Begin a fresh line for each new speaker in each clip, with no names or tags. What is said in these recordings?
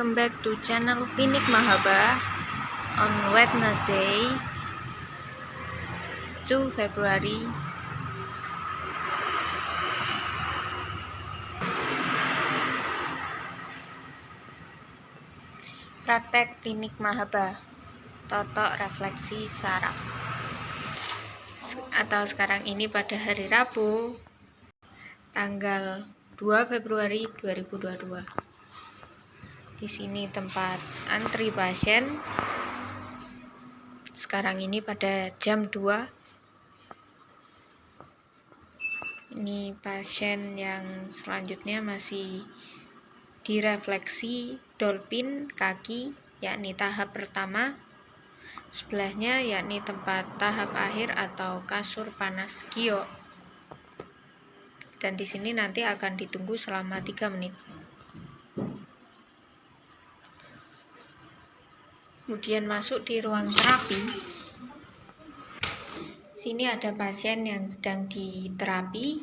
Welcome back to channel Klinik Mahaba on Wednesday 2 February. Praktek Klinik Mahaba, totok refleksi saraf. Atau sekarang ini pada hari Rabu tanggal 2 Februari 2022. Di sini tempat antri pasien. Sekarang ini pada jam 2. Ini pasien yang selanjutnya masih direfleksi dolphin kaki, yakni tahap pertama. Sebelahnya yakni tempat tahap akhir atau kasur panas giok. Dan di sini nanti akan ditunggu selama 3 menit. Kemudian masuk di ruang terapi. Sini ada pasien yang sedang diterapi,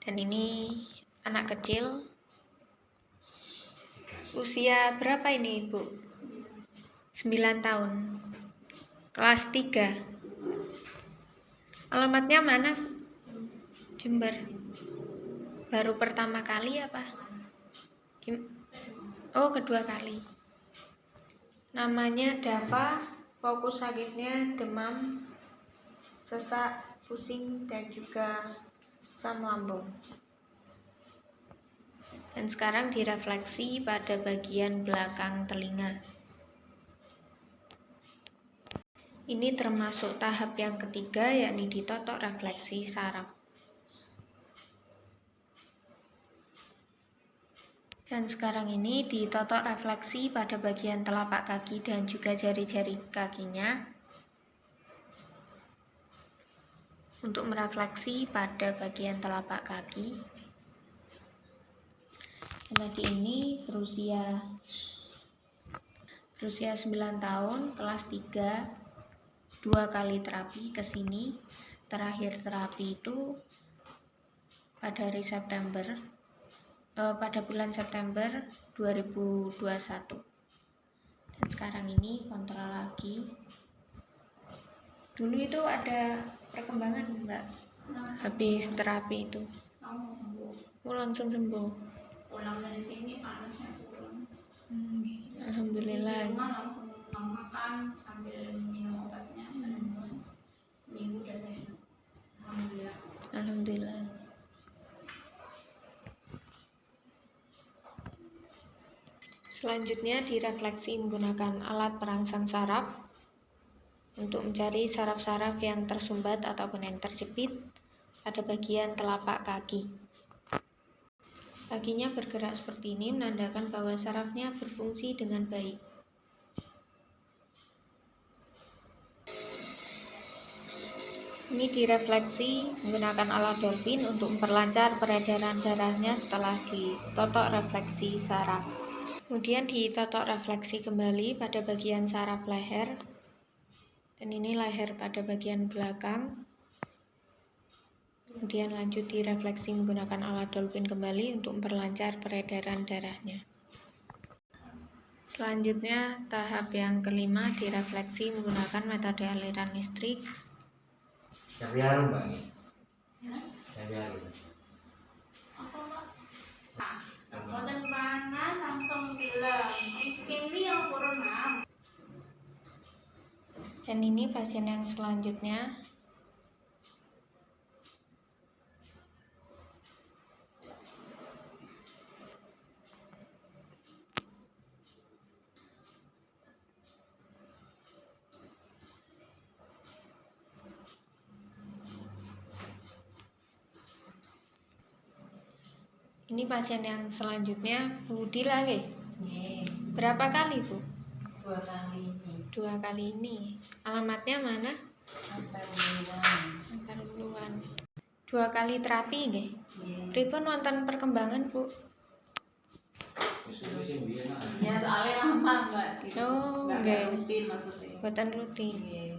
dan ini anak kecil. Usia berapa ini, Ibu? 9 tahun. Kelas 3. Alamatnya mana? Jember. Baru pertama kali apa? Oh, kedua kali. Namanya Dava, fokus sakitnya demam, sesak, pusing, dan juga asam lambung. Dan sekarang direfleksi pada bagian belakang telinga. Ini termasuk tahap yang ketiga, yakni ditotok refleksi saraf. Dan sekarang ini ditotok refleksi pada bagian telapak kaki dan juga jari-jari kakinya. Untuk merefleksi pada bagian telapak kaki. Anak ini berusia 9 tahun, kelas 3, 2 kali terapi ke sini. Terakhir terapi itu pada bulan September 2021. Dan sekarang ini kontrol lagi. Dulu itu ada perkembangan, Mbak? Habis terapi itu. Langsung sembuh.
Pulang dari sini panasnya turun.
Alhamdulillah.
Di rumah langsung makan sambil minum obatnya. Seminggu udah sehat. Alhamdulillah.
Alhamdulillah. Selanjutnya direfleksi menggunakan alat perangsang saraf untuk mencari saraf-saraf yang tersumbat ataupun yang terjepit pada bagian telapak kaki. Kakinya bergerak seperti ini menandakan bahwa sarafnya berfungsi dengan baik. Ini direfleksi menggunakan alat dolphin untuk memperlancar peredaran darahnya setelah ditotok refleksi saraf. Kemudian ditotok refleksi kembali pada bagian saraf leher. Dan ini leher pada bagian belakang. Kemudian lanjut direfleksi menggunakan alat dolphin kembali untuk memperlancar peredaran darahnya. Selanjutnya tahap yang kelima direfleksi menggunakan metode aliran listrik.
Cabai harum, Mbak.
Ya?
Cabai harum.
Apa, Mbak? Boten panas langsung bilang, ini yang corona.
Dan ini pasien yang selanjutnya. Ini pasien yang selanjutnya, Bu Dila lagi. Berapa kali, Bu?
2 kali ini.
2 kali ini. Alamatnya mana? Antar Buluan. 2 kali terapi nggih. Pripun wonten perkembangan, Bu?
Ya soalnya lama, Mbak.
Oh,
Nggak
nggih.
rutin maksudnya.
Buatan rutin.
Iya.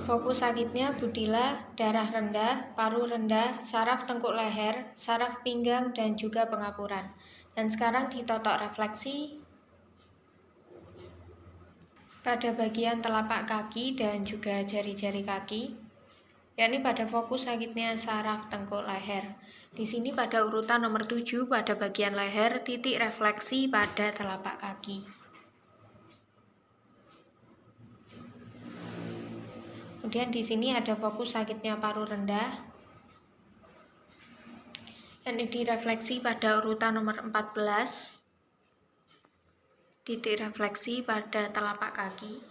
Fokus sakitnya Budila, darah rendah, paru rendah, saraf tengkuk leher, saraf pinggang, dan juga pengapuran. Dan sekarang ditotok refleksi pada bagian telapak kaki dan juga jari-jari kaki, yakni pada fokus sakitnya saraf tengkuk leher. Di sini pada urutan nomor 7 pada bagian leher, titik refleksi pada telapak kaki. Kemudian di sini ada fokus sakitnya paru rendah, yakni direfleksi pada urutan nomor 14, titik refleksi pada telapak kaki.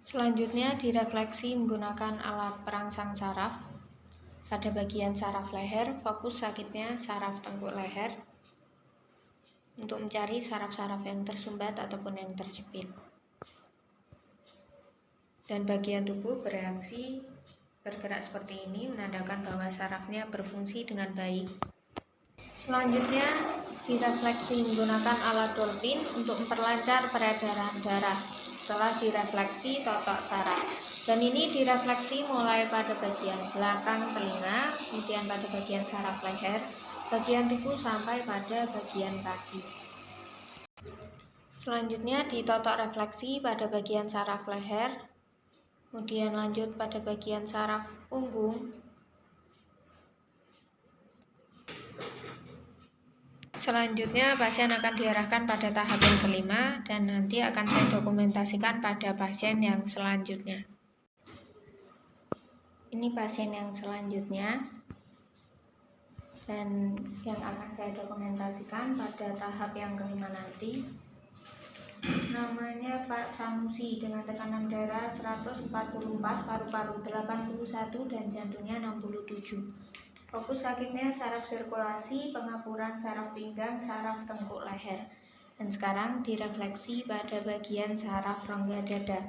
Selanjutnya direfleksi menggunakan alat perangsang saraf pada bagian saraf leher, fokus sakitnya saraf tengkuk leher untuk mencari saraf-saraf yang tersumbat ataupun yang terjepit. Dan bagian tubuh bereaksi bergerak seperti ini menandakan bahwa sarafnya berfungsi dengan baik. Selanjutnya direfleksi menggunakan alat Dolphin untuk memperlancar peredaran darah setelah direfleksi totok saraf. Dan ini direfleksi mulai pada bagian belakang telinga, kemudian pada bagian saraf leher, bagian tubuh sampai pada bagian kaki. Selanjutnya ditotok refleksi pada bagian saraf leher, kemudian lanjut pada bagian saraf punggung. Selanjutnya pasien akan diarahkan pada tahap yang kelima dan nanti akan saya dokumentasikan pada pasien yang selanjutnya. Ini pasien yang selanjutnya dan yang akan saya dokumentasikan pada tahap yang kelima nanti. Namanya Pak Sanusi dengan tekanan darah 144, paru-paru 81 dan jantungnya 67. Fokus sakitnya saraf sirkulasi, pengapuran saraf pinggang, saraf tengkuk leher. Dan sekarang direfleksi pada bagian saraf rongga dada.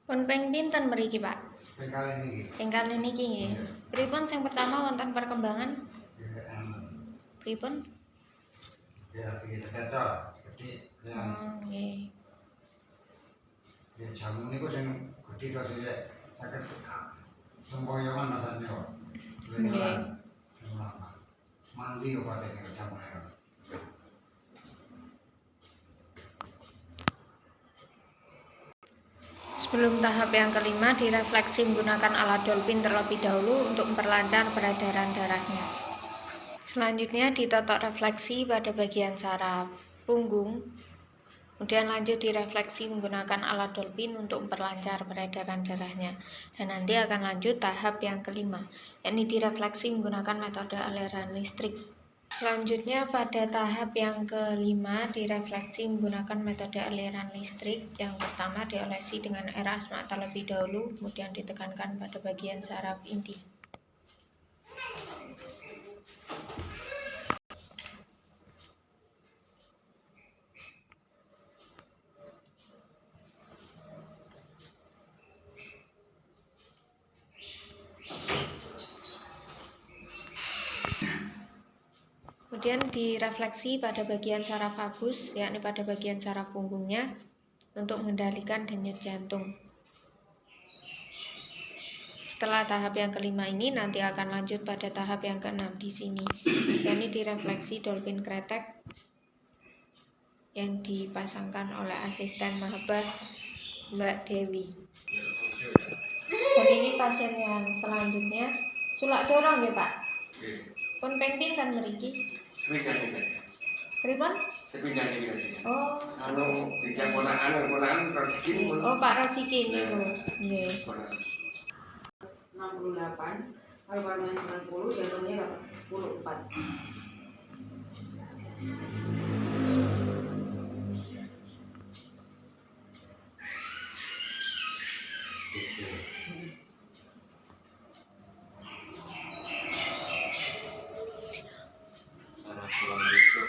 Pun ping pinten mriki, Pak? Ping kali niki nggih. Pripun sing pertama wonten perkembangan? Pripun?
Ya, sedikit ketor, sedikit yang.
Nggih.
Ya, jamu niku sing gede to sik saged sempoyongan masane kok.
Nggih.
Mandi obatnya jamu niku.
Sebelum tahap yang kelima, direfleksi menggunakan alat Dolphin terlebih dahulu untuk memperlancar peredaran darahnya. Selanjutnya ditotok refleksi pada bagian saraf punggung, kemudian lanjut direfleksi menggunakan alat Dolphin untuk memperlancar peredaran darahnya. Dan nanti akan lanjut tahap yang kelima, yakni direfleksi menggunakan metode aliran listrik. Selanjutnya pada tahap yang kelima direfleksi menggunakan metode aliran listrik. Yang pertama diolesi dengan air asma terlebih dahulu, kemudian ditekankan pada bagian saraf inti. Kemudian direfleksi pada bagian saraf vagus, yakni pada bagian saraf punggungnya, untuk mengendalikan denyut jantung. Setelah tahap yang kelima ini, nanti akan lanjut pada tahap yang keenam di sini, yakni direfleksi Dolphin kretek yang dipasangkan oleh asisten mahabah Mbak Dewi. Dan ini pasien yang selanjutnya, sulak dorong ya Pak? Pun ping pinten mriki?
Sepindah ini.
Pripun?
Sepindah ini sih.
Oh,
Anu bisa ponakan rezeki.
oh Pak Rojikin niku. Nggih.
68, paru-parunya 90, jantungnya 84.
Saraf tulang rusuk.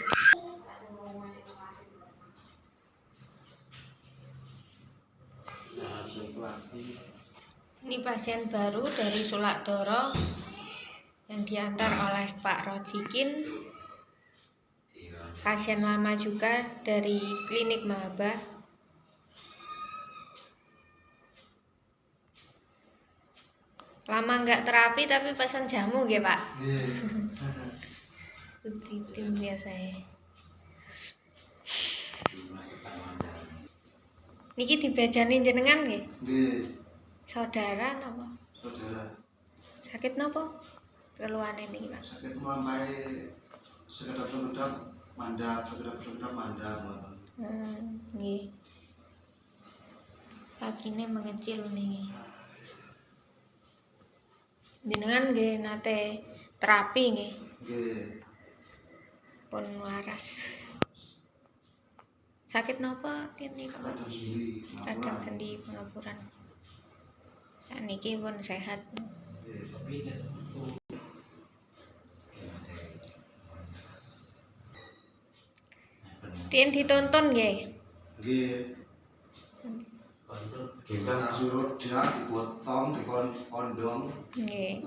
Saraf sirkulasi.
Ini pasien baru dari Sulak Doro yang diantar oleh Pak Rojikin.
Iya.
pasien lama juga dari klinik Mahaba. Lama nggak terapi tapi pesan jamu nggih Pak.
Nggih.
Rutin biasanya.
Dimasukkan wadah.
Niki dibejani jenengan nggih?
Nggih,
Saudara napa?
saudara.
Sakit napa? Keluhane niki Pak.
Sakit melampaui sekedap-sekedap mandap, sekedap-sekedap mandap.
Nggih. Kakine mengecil nih. Jenengan nggih nate terapi nggih,
Nggih.
pun waras. Sakit napa kene Pak?
Radang sendi,
Radang sendi pengapuran. Sakniki pun sehat.
Nggih.
Tapi itu
Tien ditonton nggih.
Nggih.
untuk
Kita suruh dia dipotong, dikondong,
Nggih.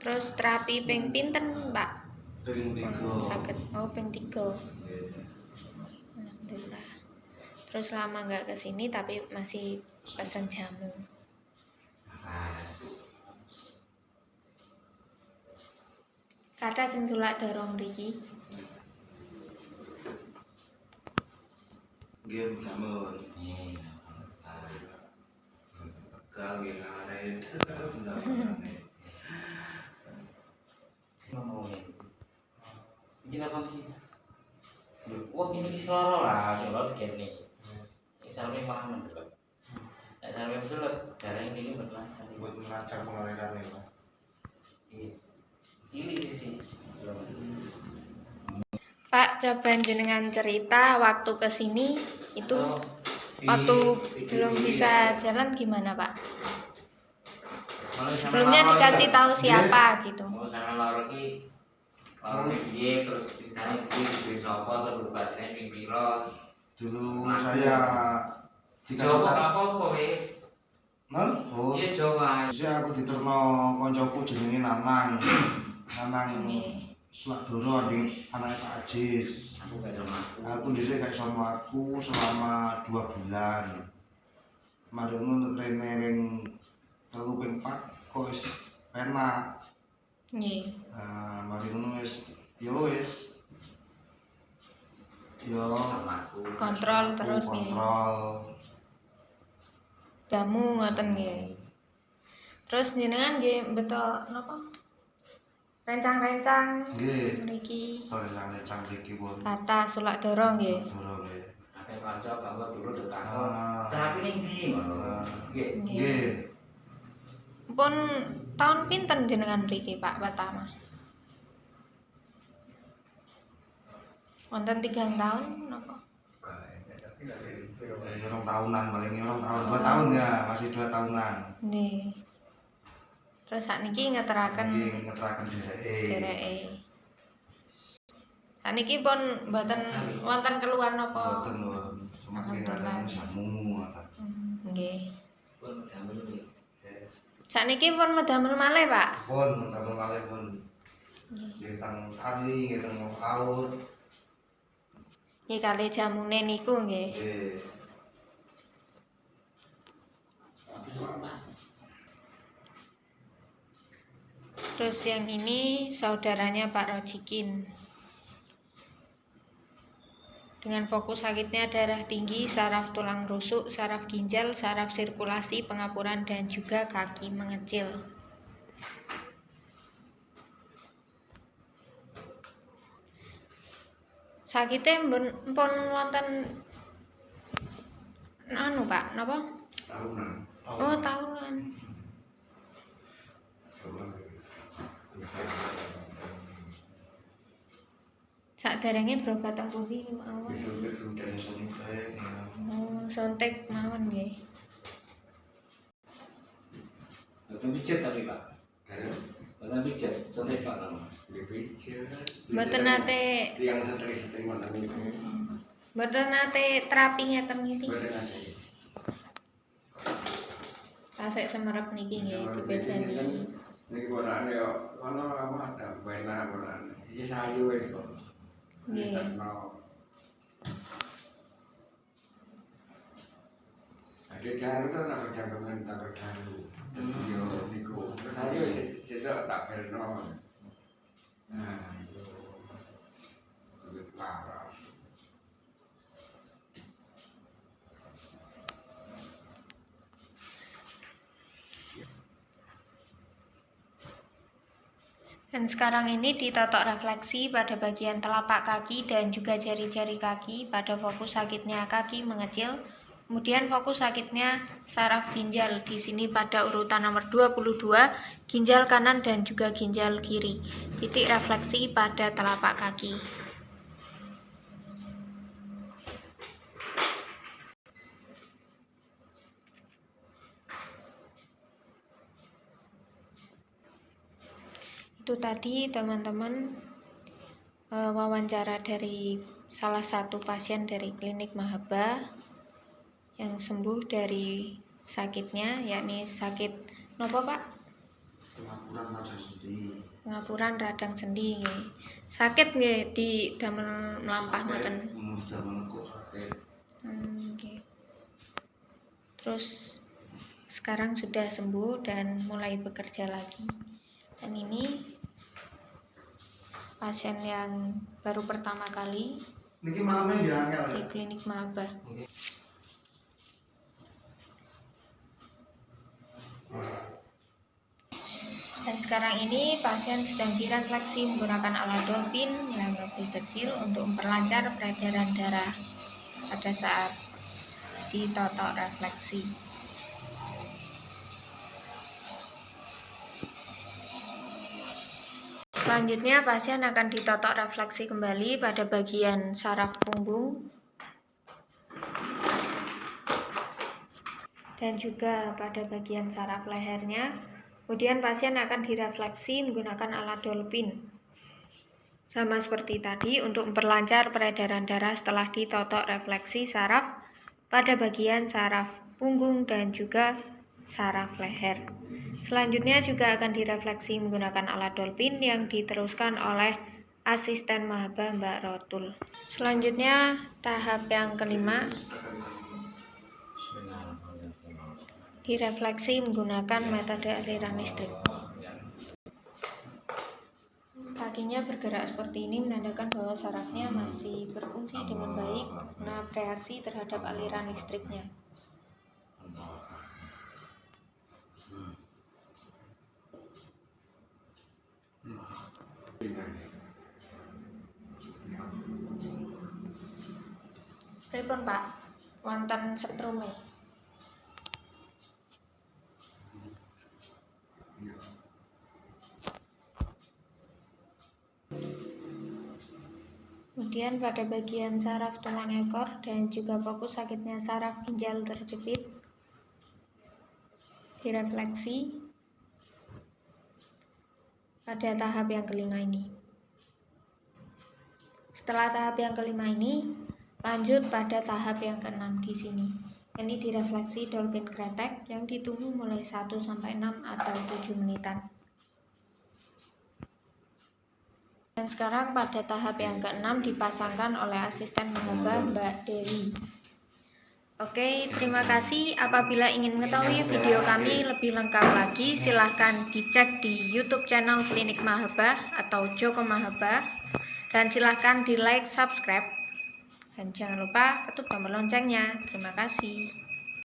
Terus terapi ping pinten, Pak?
ping
Pun
3.
sakit. Oh, ping 3.
Nggih.
Alhamdulillah. Terus lama nggak kesini tapi masih pesan jamu. Kata sing sulak dorong Riki.
Nggih, mlamun.
ini
Tegal nggih ngaret.
ngomongin ini apa sih? Wah ini seloro lah, seloro gini. Ini sampai malah mendekat. Nah, sampai mendekat, darah ini berlanjut.
Buat merancang pengalaman ya, Pak.
Ini sih.
Pak, coba jenengan cerita waktu kesini itu waktu belum bisa jalan gimana Pak? Sebelumnya dikasih tahu siapa gitu.
Oh, sama loro ki. Loro piye terus ceritanya piye sapa terus baterainya ping pira.
Dulu saya dikasih
Jawa
tahu.
apa wis?
Non? Oh.
Iya Jawa.
Saya aku diterno koncoku jenenge Nanang. Nanang
Nggih.
Suladoro di anaknya Pak Ajis.
Aku gak sama aku.
Aku dhisik gak sama aku selama 2 bulan. Mari ngono rene ring 3 ping 4 kok wis enak.
Nggih.
Nah, mari ngono wis ya wis. Ya
Sama aku.
Kontrol terus nih.
kontrol.
Jamu ngoten nggih. Terus jenengan nggih beto napa? Rencang-rencang
Nggih.
mriki
Lencang-lencang mriki pun.
kata sulak dorong nggih.
Dorong nggih.
Akeh kanca bahwa dulu dekat.
Ah.
Tapi ning ndi ngono.
Ah.
Nggih.
Nggih.
Pun tahun pinten jenengan mriki Pak pertama? Wonten 3 tahun napa?
Orang tahunan paling orang tahun 2 tahun ya, masih 2 tahunan.
Nggih. Terus sakniki ngeteraken
Iki ngeteraken dereke.
dereke. Sakniki pun mboten wonten keluhan napa?
Mboten won. Cuma nggih
Alhamdulillah.
ada jamu ngoten.
Nggih.
Pun damel iki.
Sakniki pun medamel malih, Pak.
Pun tambah malih pun. Nggih tang kali, nggih tang aur.
Nggih kali jamune niku nggih.
Nggih.
Terus yang ini saudaranya Pak Rojikin. Dengan fokus sakitnya darah tinggi, saraf tulang rusuk, saraf ginjal, saraf sirkulasi, pengapuran, dan juga kaki mengecil. Sakitnya pun wonten anu Pak, napa?
Tahunan.
Oh, tahunan. Saderenge berobat teng pundi mawon?
Disuntik sudah suntik.
Oh, suntik mawon nggih.
Boten pijet tapi Pak.
Kayak
Boten pijet, suntik Pak nama.
dipicil.
Mboten nate
Yang sentri-sentri mantan ini.
mboten nate terapi ngeten niki.
Bareng aja.
Tasik semerep niki nggih dipejani.
Niki ponakane yo ono apa ada benar ponakane. Iki sayu wis kok.
Nggih.
Ada garu kan tak jagungan tak garu. Yo niku. Terus ayo sesuk tak berno. Nah, itu lebih parah.
Dan sekarang ini ditotok refleksi pada bagian telapak kaki dan juga jari-jari kaki pada fokus sakitnya kaki mengecil. Kemudian fokus sakitnya saraf ginjal di sini pada urutan nomor 22, ginjal kanan dan juga ginjal kiri. Titik refleksi pada telapak kaki. Itu tadi teman-teman wawancara dari salah satu pasien dari klinik Mahaba yang sembuh dari sakitnya, yakni sakit nopo Pak?
Pengapuran radang sendi.
Pengapuran radang sendi. Sakit nggih di damel mlampah ngoten.
Damel kok sakit.
Okay. Terus sekarang sudah sembuh dan mulai bekerja lagi. Dan ini pasien yang baru pertama kali
Niki malamnya dia angel
di
ya.
klinik Mahaba. Dan sekarang ini pasien sedang direfleksi menggunakan alat dolphin yang lebih kecil untuk memperlancar peredaran darah pada saat ditotok refleksi. Selanjutnya pasien akan ditotok refleksi kembali pada bagian saraf punggung dan juga pada bagian saraf lehernya. Kemudian pasien akan direfleksi menggunakan alat dolphin. Sama seperti tadi untuk memperlancar peredaran darah setelah ditotok refleksi saraf pada bagian saraf punggung dan juga saraf leher. Selanjutnya juga akan direfleksi menggunakan alat dolphin yang diteruskan oleh asisten Mahaba Mbak Rotul. Selanjutnya tahap yang kelima, direfleksi menggunakan metode aliran listrik. Kakinya bergerak seperti ini menandakan bahwa sarafnya masih berfungsi dengan baik karena bereaksi terhadap aliran listriknya. Pripun Pak? Wonten setrume. Kemudian pada bagian saraf tulang ekor dan juga fokus sakitnya saraf ginjal terjepit direfleksi pada tahap yang kelima ini. Setelah tahap yang kelima ini, lanjut pada tahap yang keenam di sini. Ini direfleksi dolphin kretek yang ditunggu mulai 1-6 atau 7 menitan. Dan sekarang pada tahap yang keenam dipasangkan oleh asisten Mahaba Mbak Dewi. Oke, terima kasih. Apabila ingin mengetahui video kami lebih lengkap lagi, silahkan dicek di YouTube channel Klinik Mahaba atau Joko Mahaba. Dan silahkan di like, subscribe. Dan jangan lupa ketuk tombol loncengnya. Terima kasih.